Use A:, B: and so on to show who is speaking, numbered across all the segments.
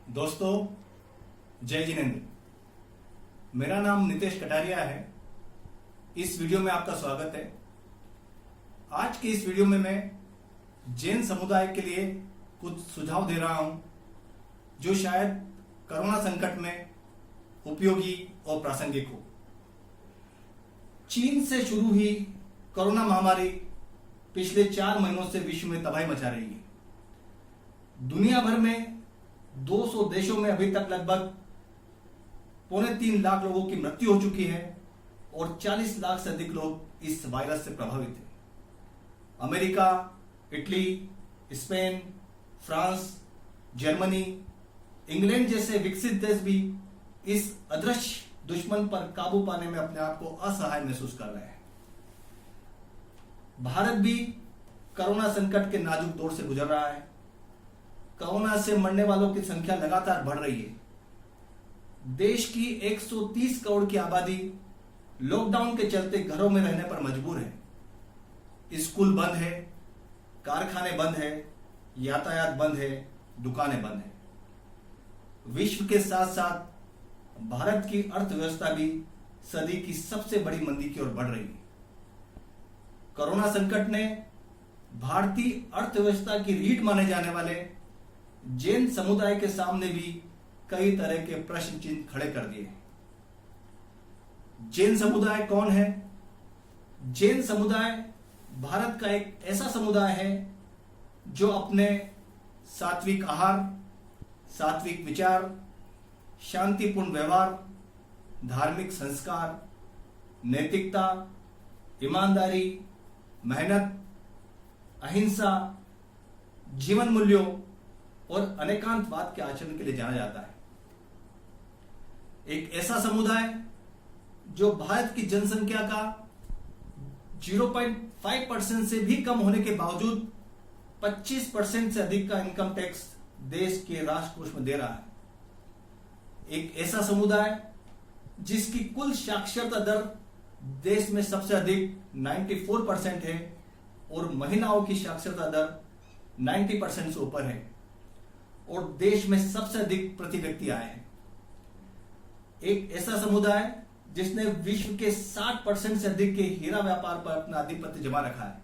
A: दोस्तों, जय जिनेन्द्र। मेरा नाम नितेश कटारिया है। इस वीडियो में आपका स्वागत है। आज की इस वीडियो में मैं जैन समुदाय के लिए कुछ सुझाव दे रहा हूं जो शायद कोरोना संकट में उपयोगी और प्रासंगिक हो। चीन से शुरू हुई कोरोना महामारी पिछले 4 महीनों से विश्व में तबाही मचा रही है। दुनिया भर में 200 देशों में अभी तक लगभग 2.25 लाख लोगों की मृत्यु हो चुकी है और 40 लाख से अधिक लोग इस वायरस से प्रभावित हैं। America, Italy, Spain, France, Germany, England जैसे विकसित देश भी इस अदृश्य दुश्मन पर काबू पाने में अपने आप को असहाय महसूस कर रहे हैं। भारत भी कोरोना संकट के नाजुक दौर से गुजर रहा है। कोरोना से मरने वालों की संख्या लगातार बढ़ रही है। देश की 130 करोड़ की आबादी लॉकडाउन के चलते घरों में रहने पर मजबूर है। स्कूल बंद है, कारखाने बंद है, यातायात बंद है, दुकानें बंद है। विश्व के साथ साथ भारत की अर्थव्यवस्था भी सदी की सबसे बड़ी मंदी की ओर बढ़ रही है। कोरोना संकट ने भारतीय अर्थव्यवस्था की रीढ़ माने जाने वाले जैन समुदाय के सामने भी कई तरह के प्रश्न चिन्ह खड़े कर दिए हैं। जैन समुदाय कौन है? जैन समुदाय भारत का एक ऐसा समुदाय है जो अपने सात्विक आहार, सात्विक विचार, शांतिपूर्ण व्यवहार, धार्मिक संस्कार, नैतिकता, ईमानदारी, मेहनत, अहिंसा, जीवन मूल्यों और अनेकांतवाद के आचरण के लिए जाना जाता है। एक ऐसा समुदाय जो भारत की जनसंख्या का 0.5% से भी कम होने के बावजूद 25% से अधिक का इनकम टैक्स देश के राष्ट्र कोष में दे रहा है। एक ऐसा समुदाय जिसकी कुल साक्षरता दर देश में सबसे अधिक 94% है और महिलाओं की साक्षरता दर 90% से ऊपर है और देश में सबसे अधिक प्रति व्यक्ति आए हैं। एक ऐसा समुदाय जिसने विश्व के 60% से अधिक के हीरा व्यापार पर अपना आधिपत्य जमा रखा है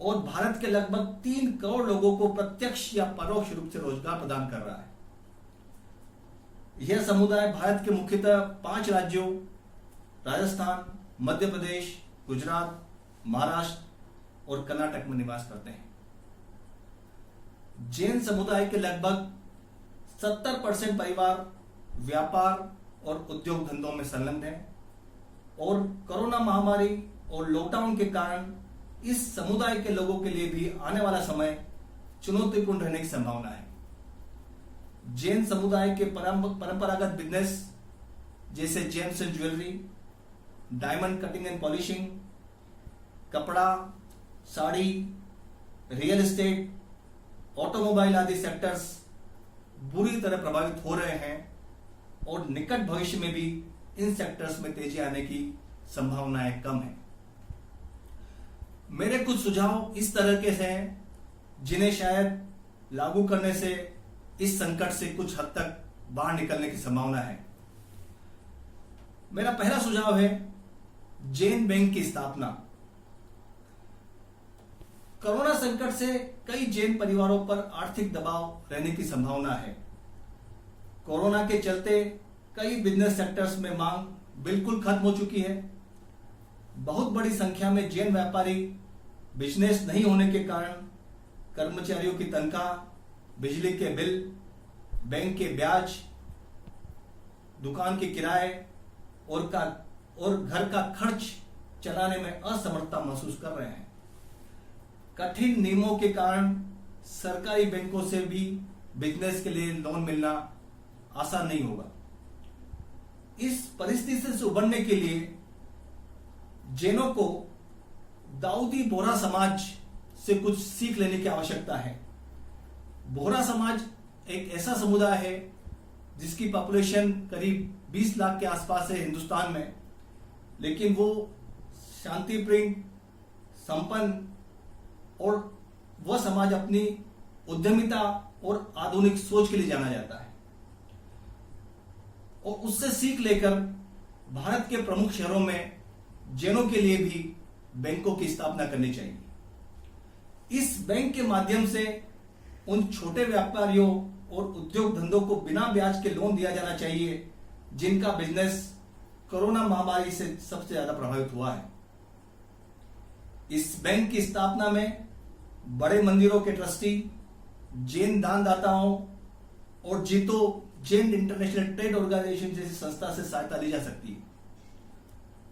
A: और भारत के लगभग 3 करोड़ लोगों को प्रत्यक्ष या परोक्ष रूप से रोजगार प्रदान कर रहा है। यह समुदाय भारत के मुख्यतः 5 राज्यों राजस्थान, मध्य प्रदेश, गुजरात, महाराष्ट्र और कर्नाटक में निवास करते हैं। जैन समुदाय के लगभग 70% परिवार व्यापार और उद्योग धंधों में संलग्न हैं और कोरोना महामारी और लॉकडाउन के कारण इस समुदाय के लोगों के लिए भी आने वाला समय चुनौतीपूर्ण रहने की संभावना है। जैन समुदाय के परंपरागत बिजनेस जैसे James and jewellery, diamond cutting and polishing, कपड़ा, साड़ी, रियल एस्टेट, ऑटोमोबाइल आदि सेक्टर्स बुरी तरह प्रभावित हो रहे हैं और निकट भविष्य में भी इन सेक्टर्स में तेजी आने की संभावनाएं कम है। मेरे कुछ सुझाव इस तरह के हैं जिन्हें शायद लागू करने से इस संकट से कुछ हद तक बाहर निकलने की संभावना है। मेरा पहला सुझाव है जैन बैंक की स्थापना। कोरोना संकट से कई जैन परिवारों पर आर्थिक दबाव रहने की संभावना है। कोरोना के चलते कई बिजनेस सेक्टर्स में मांग बिल्कुल खत्म हो चुकी है। बहुत बड़ी संख्या में जैन व्यापारी बिजनेस नहीं होने के कारण कर्मचारियों की तनख्वाह, बिजली के बिल, बैंक के ब्याज, दुकान के किराए और घर का खर्च चलाने में असमर्थता महसूस कर रहे हैं। कठिन नियमों के कारण सरकारी बैंकों से भी बिजनेस के लिए लोन मिलना आसान नहीं होगा। इस परिस्थिति से उबरने के लिए जैनों को दाऊदी बोहरा समाज से कुछ सीख लेने की आवश्यकता है। बोहरा समाज एक ऐसा समुदाय है जिसकी पॉपुलेशन करीब 20 लाख के आसपास है हिंदुस्तान में, लेकिन वो शांतिप्रिय, संपन्न और वह समाज अपनी उद्यमिता और आधुनिक सोच के लिए जाना जाता है और उससे सीख लेकर भारत के प्रमुख शहरों में जैनों के लिए भी बैंकों की स्थापना करनी चाहिए। इस बैंक के माध्यम से उन छोटे व्यापारियों और उद्योग धंधों को बिना ब्याज के लोन दिया जाना चाहिए जिनका बिजनेस कोरोना महामारी से सबसे ज्यादा प्रभावित हुआ है। इस बैंक की स्थापना में बड़े मंदिरों के ट्रस्टी, जैन दानदाताओं और जीतो जैन इंटरनेशनल ट्रेड ऑर्गेनाइजेशन जैसी संस्था से सहायता ली जा सकती है।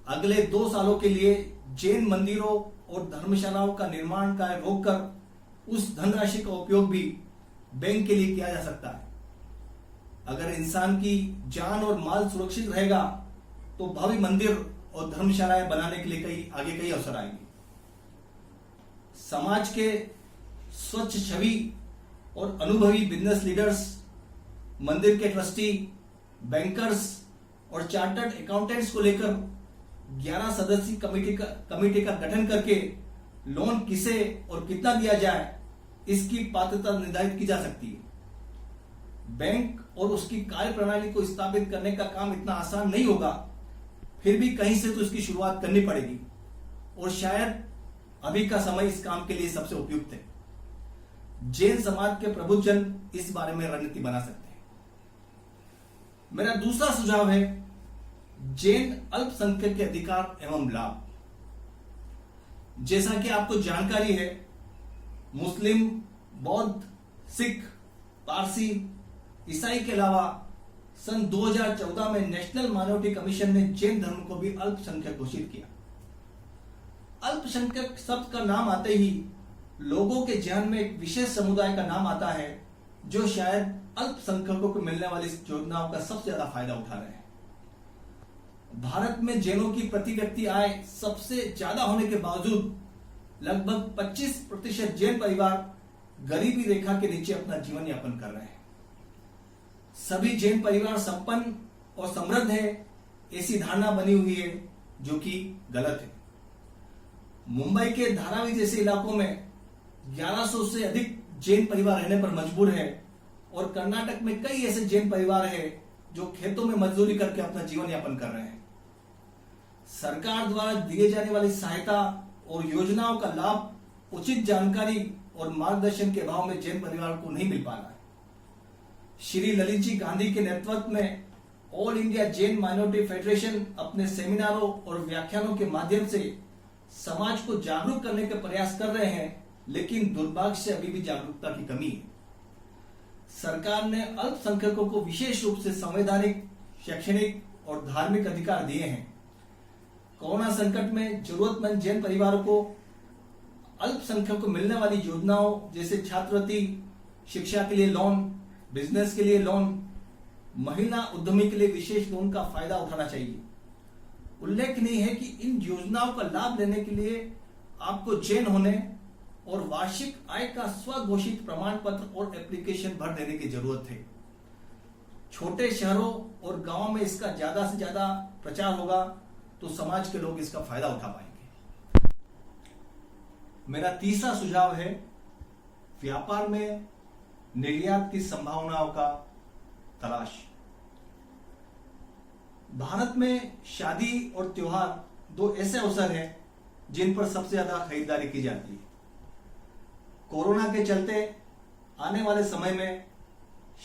A: अगले 2 सालों के लिए जैन मंदिरों और धर्मशालाओं का निर्माण कार्य रोककर उस धनराशि का उपयोग भी बैंक के लिए किया जा सकता है। अगर इंसान की जान और माल सुरक्षित रहेगा तो भावी मंदिर और धर्मशालाएं बनाने के लिए कई अवसर आएंगे। समाज के स्वच्छ छवि और अनुभवी बिजनेस लीडर्स, मंदिर के ट्रस्टी, बैंकर्स और चार्टर्ड अकाउंटेंट्स को लेकर 11 सदस्यीय कमेटी का गठन करके लोन किसे और कितना दिया जाए इसकी पात्रता निर्धारित की जा सकती है। बैंक और उसकी कार्य प्रणाली को स्थापित करने का काम इतना आसान नहीं होगा, फिर भी कहीं से तो इसकी शुरुआत करनी पड़ेगी और शायद अभी का समय इस काम के लिए सबसे उपयुक्त है। जैन समाज के प्रबुद्धजन इस बारे में रणनीति बना सकते हैं। मेरा दूसरा सुझाव है जैन अल्पसंख्यक के अधिकार एवं लाभ। जैसा कि आपको जानकारी है, मुस्लिम, बौद्ध, सिख, पारसी, ईसाई के अलावा सन 2014 में नेशनल माइनॉरिटी कमीशन ने जैन धर्म को भी अल्पसंख्यक घोषित किया। अल्पसंख्यक शब्द का नाम आते ही लोगों के ध्यान में एक विशेष समुदाय का नाम आता है जो शायद अल्पसंख्यकों को मिलने वाली योजनाओं का सबसे ज्यादा फायदा उठा रहे हैं। भारत में जैनों की प्रति व्यक्ति आय सबसे ज्यादा होने के बावजूद लगभग 25% जैन परिवार गरीबी रेखा के नीचे अपना जीवन यापन कर रहे हैं। सभी जैन परिवार संपन्न और समृद्ध है, ऐसी धारणा बनी हुई है जो कि गलत है। मुंबई के धारावी जैसे इलाकों में 1100 से अधिक जैन परिवार रहने पर मजबूर है और कर्नाटक में कई ऐसे जैन परिवार है जो खेतों में मजदूरी करके अपना जीवन यापन कर रहे हैं। सरकार द्वारा दिए जाने वाली सहायता और योजनाओं का लाभ उचित जानकारी और मार्गदर्शन के अभाव में जैन परिवार को नहीं मिल पा रहा है। श्री ललित जी गांधी के नेतृत्व में all India Jain minority federation अपने सेमिनारों और व्याख्यानों के माध्यम से समाज को जागरूक करने के प्रयास कर रहे हैं, लेकिन दुर्भाग्य से अभी भी जागरूकता की कमी है। सरकार ने अल्पसंख्यकों को विशेष रूप से संवैधानिक, शैक्षणिक और धार्मिक अधिकार दिए हैं। कोरोना संकट में जरूरतमंद जैन परिवारों को अल्पसंख्यकों को मिलने वाली योजनाओं जैसे छात्रवृत्ति, शिक्षा के लिए लोन, बिजनेस के लिए लोन, महिला उद्यमी के लिए विशेष लोन का फायदा उठाना चाहिए। उल्लेखनीय है कि इन योजनाओं का लाभ लेने के लिए आपको जैन होने और वार्षिक आय का स्वघोषित प्रमाण पत्र और एप्लीकेशन भर देने की जरूरत है। छोटे शहरों और गांवों में इसका ज्यादा से ज्यादा प्रचार होगा तो समाज के लोग इसका फायदा उठा पाएंगे। मेरा तीसरा सुझाव है व्यापार में निर्यात की संभावनाओं का तलाश। भारत में शादी और त्योहार 2 ऐसे अवसर हैं जिन पर सबसे ज्यादा खरीदारी की जाती है। कोरोना के चलते आने वाले समय में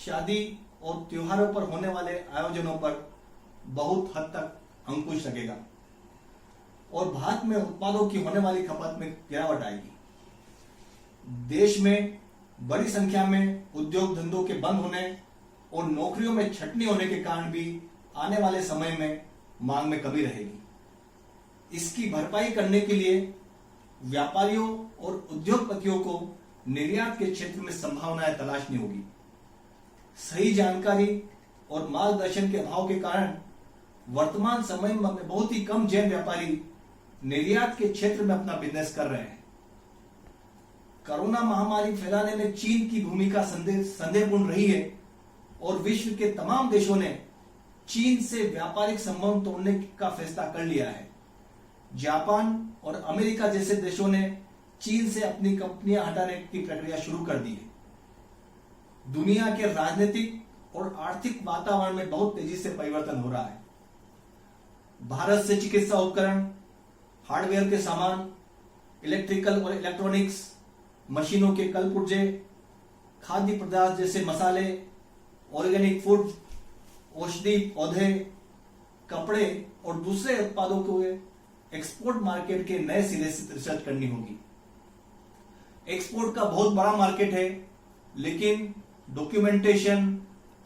A: शादी और त्योहारों पर होने वाले आयोजनों पर बहुत हद तक अंकुश लगेगा और भारत में उत्पादों की होने वाली खपत में गिरावट आएगी। देश में बड़ी संख्या में उद्योग धंधों के बंद होने और नौकरियों में छटनी होने के कारण भी आने वाले समय में मांग में कमी रहेगी। इसकी भरपाई करने के लिए व्यापारियों और उद्योगपतियों को निर्यात के क्षेत्र में संभावनाएं तलाशनी होगी। सही जानकारी और मार्गदर्शन के अभाव के कारण वर्तमान समय में बहुत ही कम जैन व्यापारी निर्यात के क्षेत्र में अपना बिजनेस कर रहे हैं। कोरोना महामारी फैलाने में चीन की भूमिका संदेहपूर्ण रही है और विश्व के तमाम देशों ने चीन से व्यापारिक संबंध तोड़ने का फैसला कर लिया है। जापान और अमेरिका जैसे देशों ने चीन से अपनी कंपनियां हटाने की प्रक्रिया शुरू कर दी है। दुनिया के राजनीतिक और आर्थिक वातावरण में बहुत तेजी से परिवर्तन हो रहा है। भारत से चिकित्सा उपकरण, हार्डवेयर के सामान, इलेक्ट्रिकल और इलेक्ट्रॉनिक्स, मशीनों के कल पुर्जे, खाद्य पदार्थ जैसे मसाले, ऑर्गेनिक फूड, औषधि पौधे, कपड़े और दूसरे उत्पादों को एक्सपोर्ट मार्केट के नए सिरे से रिसर्च करनी होगी। एक्सपोर्ट का बहुत बड़ा मार्केट है, लेकिन डॉक्यूमेंटेशन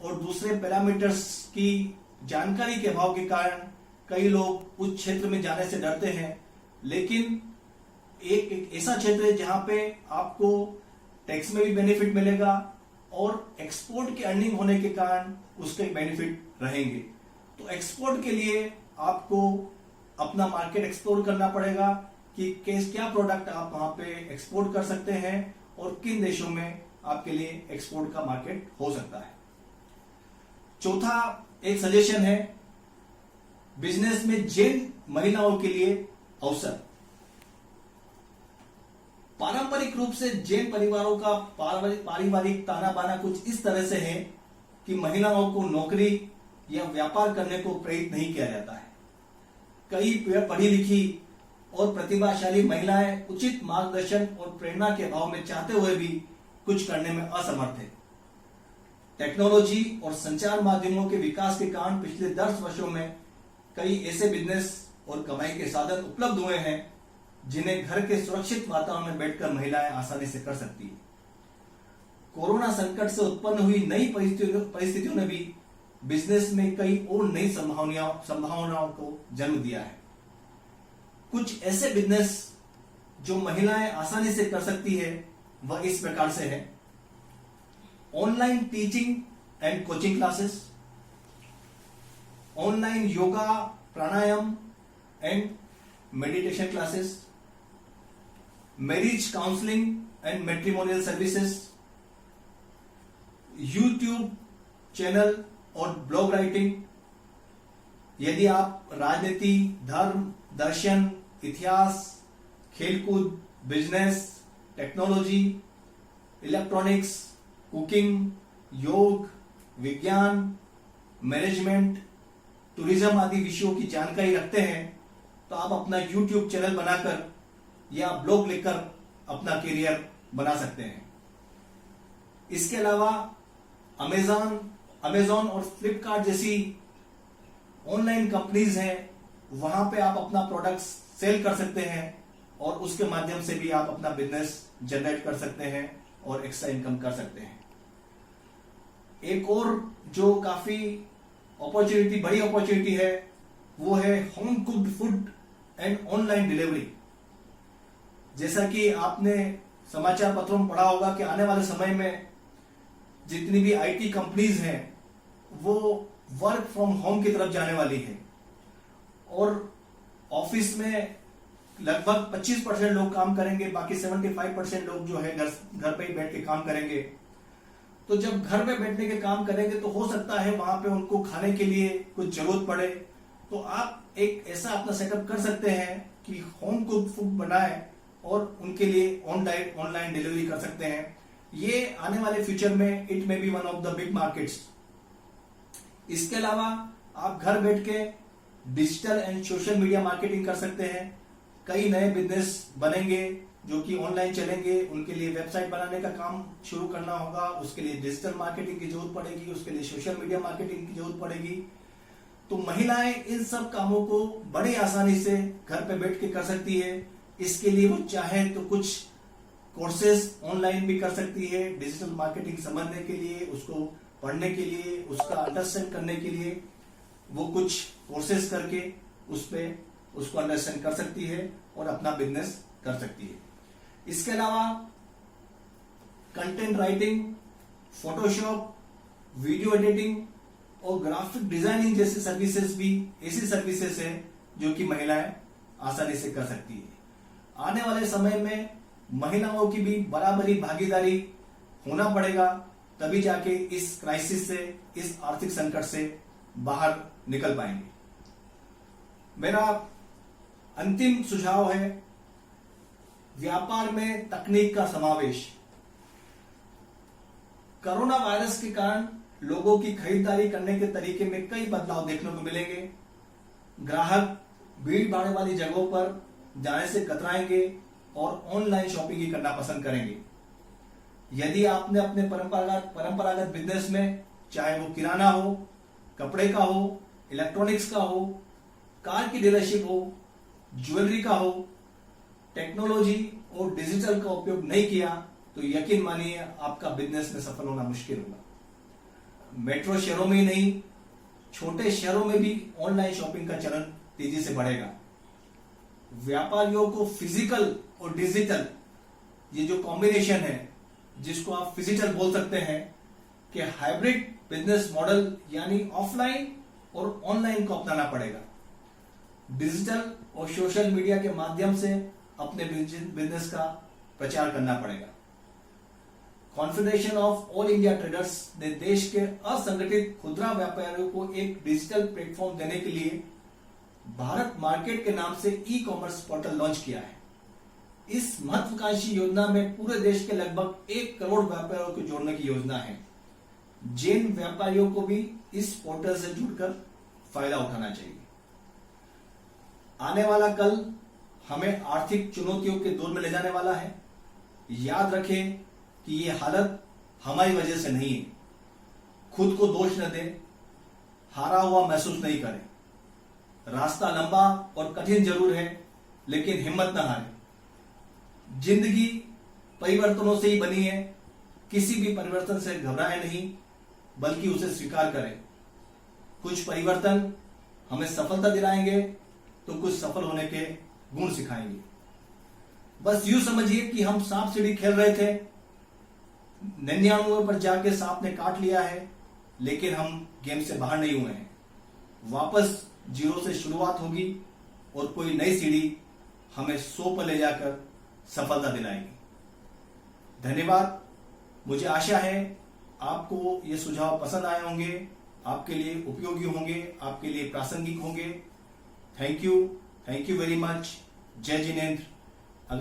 A: और दूसरे पैरामीटर्स की जानकारी के अभाव के कारण कई लोग उस क्षेत्र में जाने से डरते हैं। लेकिन एक ऐसा क्षेत्र है जहां पे आपको टैक्स में भी बेनिफिट मिलेगा और एक्सपोर्ट की अर्निंग होने के कारण उसके बेनिफिट रहेंगे। तो एक्सपोर्ट के लिए आपको अपना मार्केट एक्सप्लोर करना पड़ेगा कि क्या प्रोडक्ट आप वहां पे एक्सपोर्ट कर सकते हैं और किन देशों में आपके लिए एक्सपोर्ट का मार्केट हो सकता है। चौथा एक सजेशन है, बिजनेस में जैन महिलाओं के लिए अवसर। पारंपरिक रूप से जैन परिवारों का पारिवारिक ताना बाना कुछ इस तरह से है कि महिलाओं को नौकरी या व्यापार करने को प्रेरित नहीं किया जाता है। कई पढ़ी लिखी और प्रतिभाशाली महिलाएं उचित मार्गदर्शन और प्रेरणा के अभाव में चाहते हुए भी कुछ करने में असमर्थ है। टेक्नोलॉजी और संचार माध्यमों के विकास के कारण पिछले 10 वर्षों में कई ऐसे बिजनेस और कमाई के साधन उपलब्ध हुए हैं जिन्हें घर के सुरक्षित वातावरण में बैठकर महिलाएं आसानी से कर सकती है। कोरोना संकट से उत्पन्न हुई नई परिस्थितियों ने भी बिजनेस में कई और नई संभावनाओं को जन्म दिया है। कुछ ऐसे बिजनेस जो महिलाएं आसानी से कर सकती है वह इस प्रकार से है: online teaching and coaching classes, online yoga, pranayama and meditation classes, marriage counselling and matrimonial services, YouTube channel और ब्लॉग राइटिंग। यदि आप राजनीति, धर्म, दर्शन, इतिहास, खेलकूद, बिजनेस, टेक्नोलॉजी, इलेक्ट्रॉनिक्स, कुकिंग, योग, विज्ञान, मैनेजमेंट, टूरिज्म आदि विषयों की जानकारी रखते हैं तो आप अपना यूट्यूब चैनल बनाकर या ब्लॉग लिखकर अपना करियर बना सकते हैं। इसके अलावा अमेजॉन और फ्लिपकार्ट जैसी ऑनलाइन कंपनीज हैं, वहां पे आप अपना प्रोडक्ट्स सेल कर सकते हैं और उसके माध्यम से भी आप अपना बिजनेस जनरेट कर सकते हैं और एक्स्ट्रा इनकम कर सकते हैं। एक और जो काफी बड़ी अपॉर्चुनिटी है वो है home cooked food and online delivery. जैसा कि आपने समाचार पत्रों में पढ़ा होगा कि आने वाले समय में जितनी भी आईटी कंपनीज हैं वो वर्क फ्रॉम होम की तरफ जाने वाली है और ऑफिस में लगभग 25% लोग काम करेंगे, बाकी 75% लोग जो है घर पे ही बैठ के काम करेंगे। तो जब घर पे बैठने के काम करेंगे तो हो सकता है वहां पे उनको खाने के लिए कुछ जरूरत पड़े, तो आप एक ऐसा अपना सेटअप कर सकते हैं कि होम कुक्ड फूड बनाएं और उनके लिए ऑनलाइन डिलीवरी कर सकते हैं। ये आने वाले फ्यूचर में it may be one of the big markets. इसके अलावा आप घर बैठ के digital and social media marketing कर सकते हैं। कई नए बिजनेस बनेंगे जो कि ऑनलाइन चलेंगे, उनके लिए वेबसाइट बनाने का काम शुरू करना होगा, उसके लिए डिजिटल मार्केटिंग की जरूरत पड़ेगी, उसके लिए सोशल मीडिया मार्केटिंग की जरूरत पड़ेगी। तो महिलाएं इन सब कामों को बड़ी आसानी से घर पे बैठ के कर सकती है। इसके लिए वो चाहे तो कुछ कोर्सेज ऑनलाइन भी कर सकती है, डिजिटल मार्केटिंग समझने के लिए, उसको पढ़ने के लिए, उसका अंडरस्टैंड करने के लिए वो कुछ कोर्सेज करके उसको अंडरस्टैंड कर सकती है और अपना बिजनेस कर सकती है। इसके अलावा content writing, Photoshop, video editing और ग्राफिक डिजाइनिंग जैसी सर्विसेज भी ऐसी सर्विसेज है जो कि महिलाएं आसानी से कर सकती है। आने वाले समय में महिलाओं की भी बराबरी भागीदारी होना पड़ेगा, तभी जाके इस क्राइसिस से, इस आर्थिक संकट से बाहर निकल पाएंगे। मेरा अंतिम सुझाव है व्यापार में तकनीक का समावेश। कोरोना वायरस के कारण लोगों की खरीदारी करने के तरीके में कई बदलाव देखने को मिलेंगे। ग्राहक भीड़ भाड़ वाली जगहों पर जाने से कतराएंगे और ऑनलाइन शॉपिंग ही करना पसंद करेंगे। यदि आपने अपने परंपरागत बिजनेस में, चाहे वो किराना हो, कपड़े का हो, इलेक्ट्रॉनिक्स का हो, कार की डीलरशिप हो, ज्वेलरी का हो, टेक्नोलॉजी और डिजिटल का उपयोग नहीं किया तो यकीन मानिए आपका बिजनेस में सफल होना मुश्किल होगा। मेट्रो शहरों में ही नहीं, छोटे शहरों में भी ऑनलाइन शॉपिंग का चलन तेजी से बढ़ेगा। व्यापारियों को फिजिकल और डिजिटल, ये जो कॉम्बिनेशन है जिसको आप फिजिकल बोल सकते हैं, कि हाइब्रिड बिजनेस मॉडल यानी ऑफलाइन और ऑनलाइन को अपनाना पड़ेगा। डिजिटल और सोशल मीडिया के माध्यम से अपने बिजनेस का प्रचार करना पड़ेगा। Confederation of all India traders ने देश के असंगठित खुदरा व्यापारियों को एक डिजिटल प्लेटफॉर्म देने के लिए भारत मार्केट के नाम से ई कॉमर्स पोर्टल लॉन्च किया है। इस महत्वाकांक्षी योजना में पूरे देश के लगभग 1 करोड़ व्यापारियों को जोड़ने की योजना है। जिन व्यापारियों को भी इस पोर्टल से जुड़कर फायदा उठाना चाहिए। आने वाला कल हमें आर्थिक चुनौतियों के दौर में ले जाने वाला है। याद रखें कि ये हालत हमारी वजह से नहीं है। खुद को दोष न दें, हारा हुआ महसूस नहीं करें। रास्ता लंबा और कठिन जरूर है, लेकिन हिम्मत न हारें। जिंदगी परिवर्तनों से ही बनी है। किसी भी परिवर्तन से घबराएं नहीं, बल्कि उसे स्वीकार करें। कुछ परिवर्तन हमें सफलता दिलाएंगे तो कुछ सफल होने के गुण सिखाएंगे। बस यूं समझिए कि हम सांप सीढ़ी खेल रहे थे, 99 पर जाके सांप ने काट लिया है, लेकिन हम गेम से बाहर नहीं हुए हैं। वापस 0 से शुरुआत होगी और कोई नई सीढ़ी हमें 100 पर ले जाकर सफलता दिलाएगी। धन्यवाद। मुझे आशा है आपको ये सुझाव पसंद आए होंगे, आपके लिए उपयोगी होंगे, आपके लिए प्रासंगिक होंगे। Thank you very much. जय जिनेंद्र।